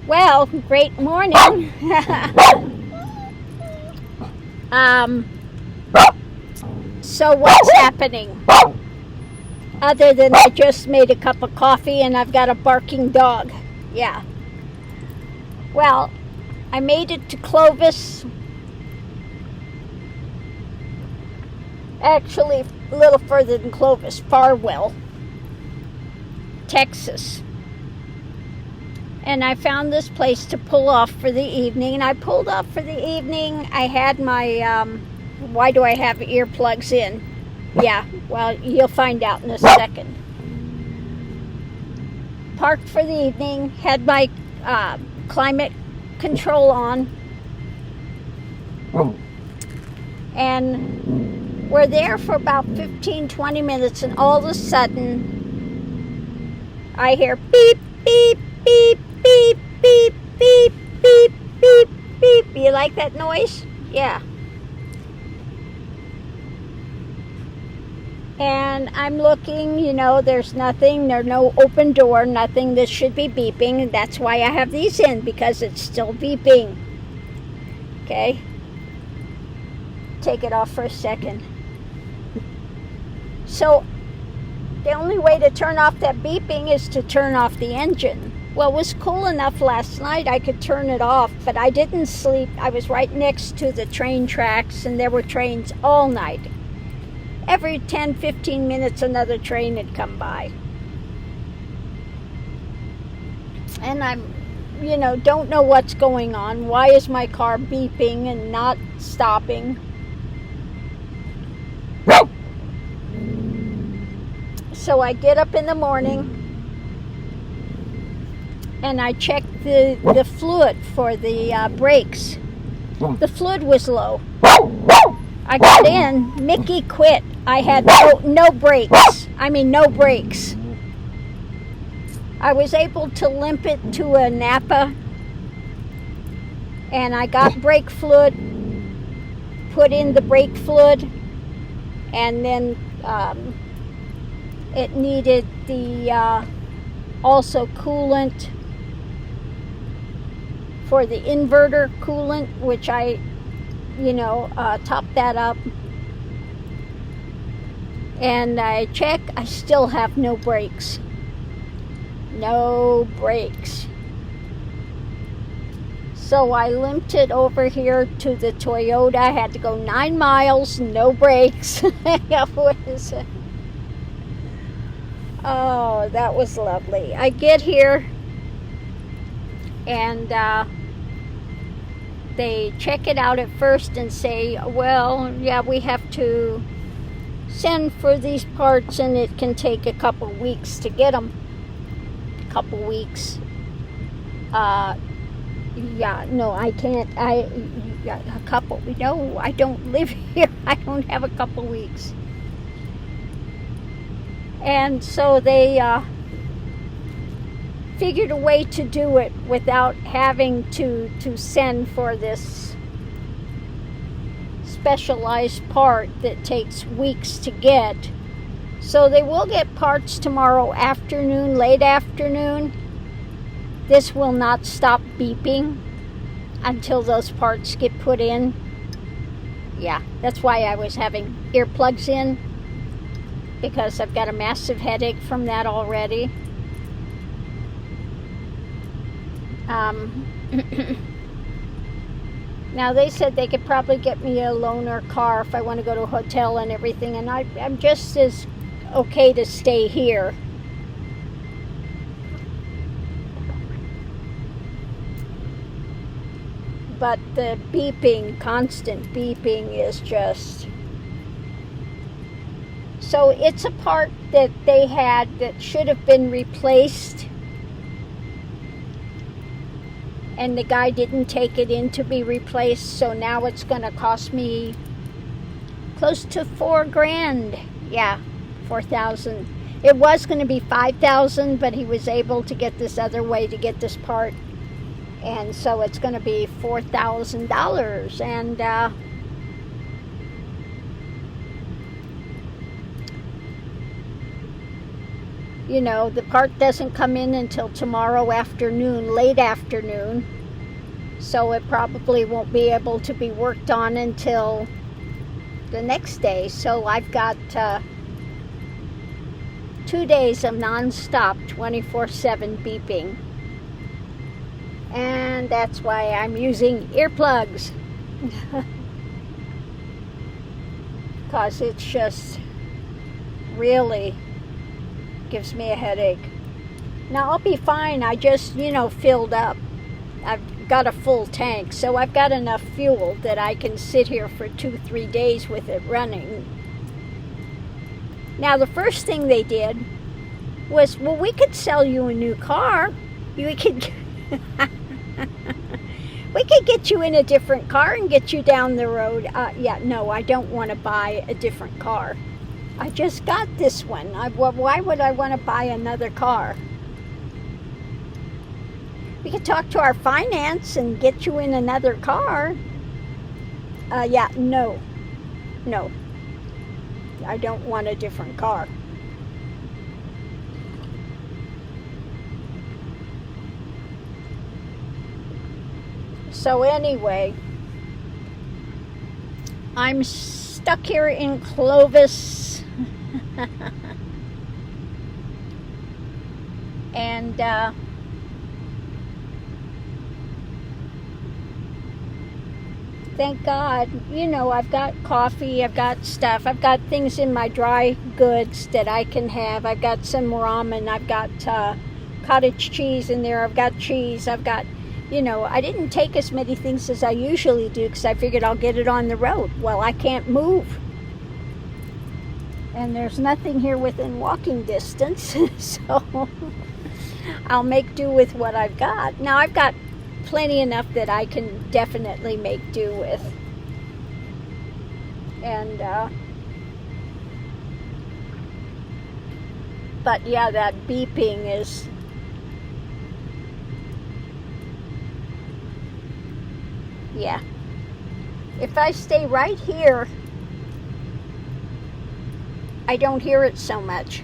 Well, great morning. um, so what's happening? Other than I just made a cup of coffee and I've got a barking dog. Yeah. Well, I made it to Clovis. Actually, a little further than Clovis, Farwell, Texas. And I found this place to pull off for the evening. And I pulled off for the evening. I had my, why do I have earplugs in? Yeah, well, you'll find out in a second. Parked for the evening, had my climate control on. And we're there for about 15-20 minutes, and all of a sudden, I hear beep, beep, beep, beep, beep, beep, beep, beep, beep. You like that noise? Yeah. And I'm looking, there's nothing, there's no open door, nothing that should be beeping. And that's why I have these in, because it's still beeping. Okay. Take it off for a second. So, the only way to turn off that beeping is to turn off the engine. Well, it was cool enough last night I could turn it off, but I didn't sleep. I was right next to the train tracks, and there were trains all night. Every 10-15 minutes another train had come by. And I'm, don't know what's going on. Why is my car beeping and not stopping? So I get up in the morning and I check the fluid for the brakes. The fluid was low. I got in, Mickey quit. I had no brakes. No brakes. I was able to limp it to a Napa, and I got brake fluid, put in the brake fluid, and then it needed the also coolant for the inverter coolant, which I top that up. And I check, I still have no brakes. No brakes. So I limped it over here to the Toyota. I had to go 9 miles, no brakes. What is it? Oh, that was lovely. I get here and they check it out at first and say, well, yeah, we have to send for these parts and it can take a couple weeks to get them. A couple weeks. Yeah, no, I can't. I don't live here. I don't have a couple weeks. And so they figured a way to do it without having to send for this specialized part that takes weeks to get. So they will get parts tomorrow afternoon, late afternoon. This will not stop beeping until those parts get put in. Yeah, that's why I was having earplugs in, because I've got a massive headache from that already. Now they said they could probably get me a loaner car if I want to go to a hotel and everything, and I'm just as okay to stay here. But the beeping, constant beeping is just... So it's a part that they had that should have been replaced, and the guy didn't take it in to be replaced, so now it's going to cost me close to $4,000. Yeah, $4,000. It was going to be $5,000, but he was able to get this other way to get this part, and so it's going to be $4,000. And You know, the part doesn't come in until tomorrow afternoon, late afternoon. So it probably won't be able to be worked on until the next day. So I've got 2 days of non-stop 24/7 beeping. And that's why I'm using earplugs. Because it's just really gives me a headache. Now I'll be fine. I just, filled up. I've got a full tank, so I've got enough fuel that I can sit here for 2-3 days with it running. Now the first thing they did was, well, we could sell you a new car. We could we could get you in a different car and get you down the road. No, I don't want to buy a different car. I just got this one. Why would I want to buy another car? We could talk to our finance and get you in another car. No. I don't want a different car. So anyway, I'm stuck here in Clovis. And thank God, I've got coffee, I've got stuff, I've got things in my dry goods that I can have. I've got some ramen, I've got cottage cheese in there, I've got cheese, I've got, I didn't take as many things as I usually do because I figured I'll get it on the road. Well, I can't move. And there's nothing here within walking distance, so I'll make do with what I've got. Now, I've got plenty enough that I can definitely make do with. And, but yeah, that beeping is, yeah. If I stay right here, I don't hear it so much.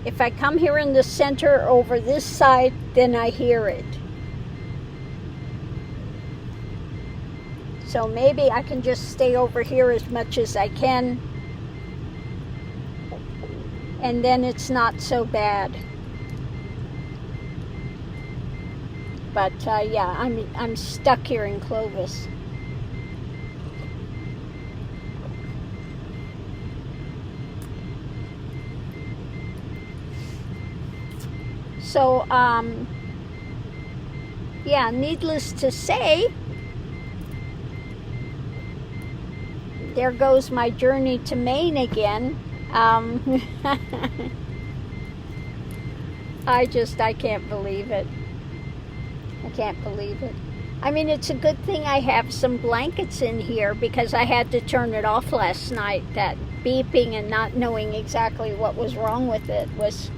If I come here in the center over this side, then I hear it. So maybe I can just stay over here as much as I can, and then it's not so bad. But yeah, I'm stuck here in Clovis. So yeah, needless to say, there goes my journey to Maine again. I can't believe it. I can't believe it. I mean, it's a good thing I have some blankets in here because I had to turn it off last night. That beeping and not knowing exactly what was wrong with it was,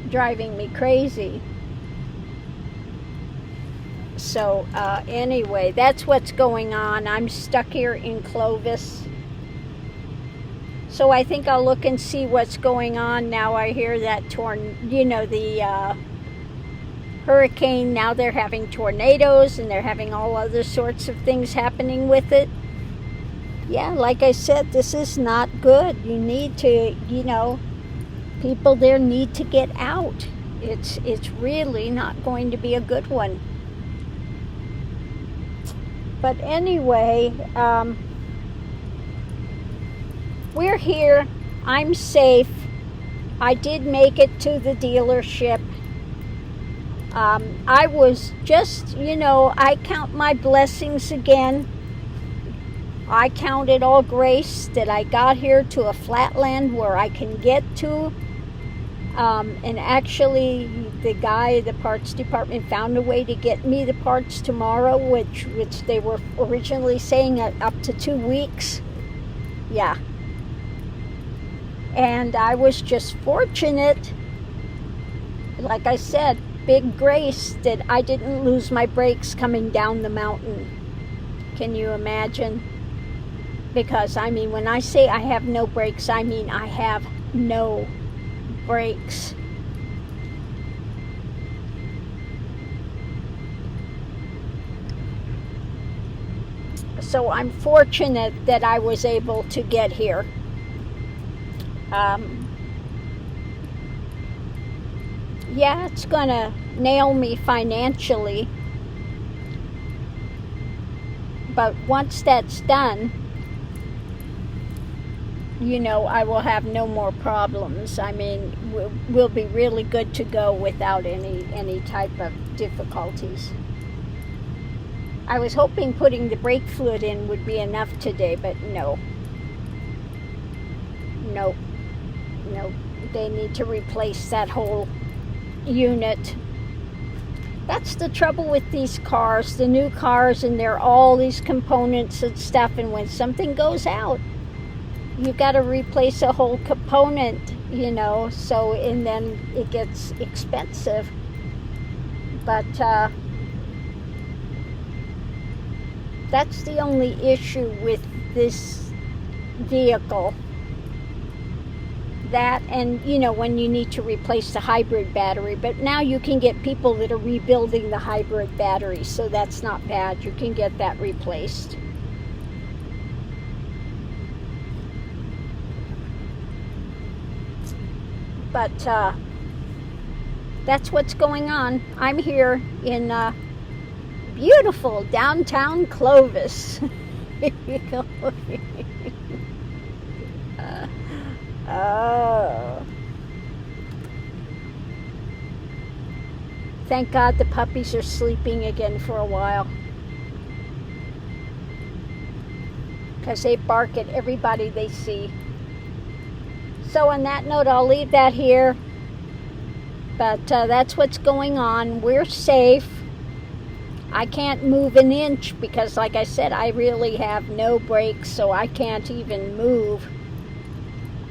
driving me crazy. So anyway, that's what's going on. I'm stuck here in Clovis. So I think I'll look and see what's going on. Now I hear that the hurricane, now they're having tornadoes and they're having all other sorts of things happening with it. Yeah, like I said, this is not good. You need to, people there need to get out. It's really not going to be a good one. But anyway, we're here. I'm safe. I did make it to the dealership. I was just, I count my blessings again. I count it all grace that I got here to a flat land where I can get to. And actually, the guy, the parts department, found a way to get me the parts tomorrow, which they were originally saying up to 2 weeks. Yeah. And I was just fortunate, like I said, big grace that I didn't lose my brakes coming down the mountain. Can you imagine? Because, I mean, when I say I have no brakes, I mean I have no brakes. So I'm fortunate that I was able to get here. Yeah, it's gonna nail me financially, but once that's done, you know, I will have no more problems. I mean, we'll be really good to go without any type of difficulties. I was hoping putting the brake fluid in would be enough today, but no. Nope. Nope. They need to replace that whole unit. That's the trouble with these cars, the new cars, and there are all these components and stuff, and when something goes out, you got to replace a whole component, you know, so, and then it gets expensive. But that's the only issue with this vehicle. That, and you know, when you need to replace the hybrid battery, but now you can get people that are rebuilding the hybrid battery, so that's not bad. You can get that replaced. But that's what's going on. I'm here in beautiful downtown Clovis. Oh. Thank God the puppies are sleeping again for a while. Because they bark at everybody they see. So on that note, I'll leave that here. But that's what's going on. We're safe. I can't move an inch because, like I said, I really have no brakes, so I can't even move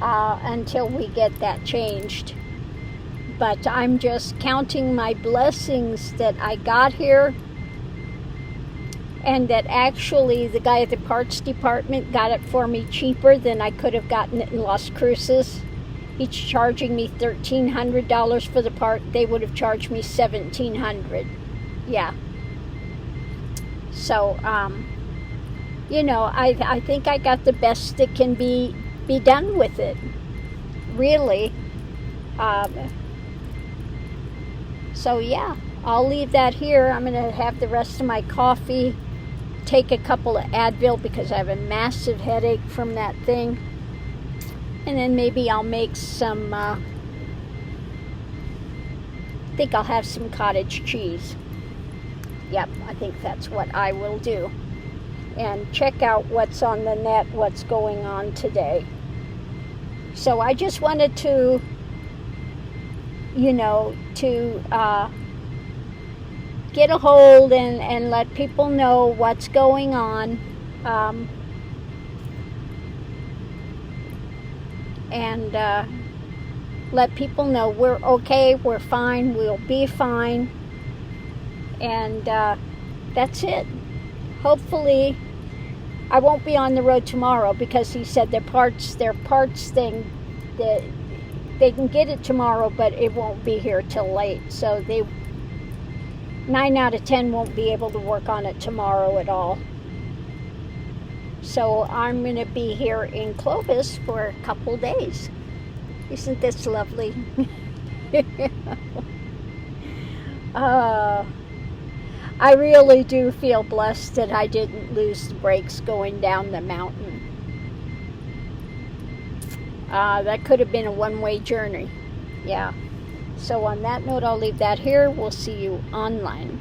until we get that changed. But I'm just counting my blessings that I got here, and that actually the guy at the parts department got it for me cheaper than I could have gotten it in Las Cruces. He's charging me $1,300 for the part. They would have charged me $1,700. Yeah. So, you know, I think I got the best that can be done with it, really. So yeah, I'll leave that here. I'm going to have the rest of my coffee, take a couple of Advil because I have a massive headache from that thing, and then maybe I'll make some, I think I'll have some cottage cheese. Yep, I think that's what I will do. And check out what's on the net, what's going on today. So I just wanted to, you know, to get a hold and let people know what's going on. And let people know we're okay, we're fine, we'll be fine. And that's it. Hopefully, I won't be on the road tomorrow because he said their parts thing, that they can get it tomorrow, but it won't be here till late. So 9 out of 10 won't be able to work on it tomorrow at all. So I'm going to be here in Clovis for a couple days. Isn't this lovely? I really do feel blessed that I didn't lose the brakes going down the mountain. That could have been a one-way journey. Yeah. So on that note, I'll leave that here. We'll see you online.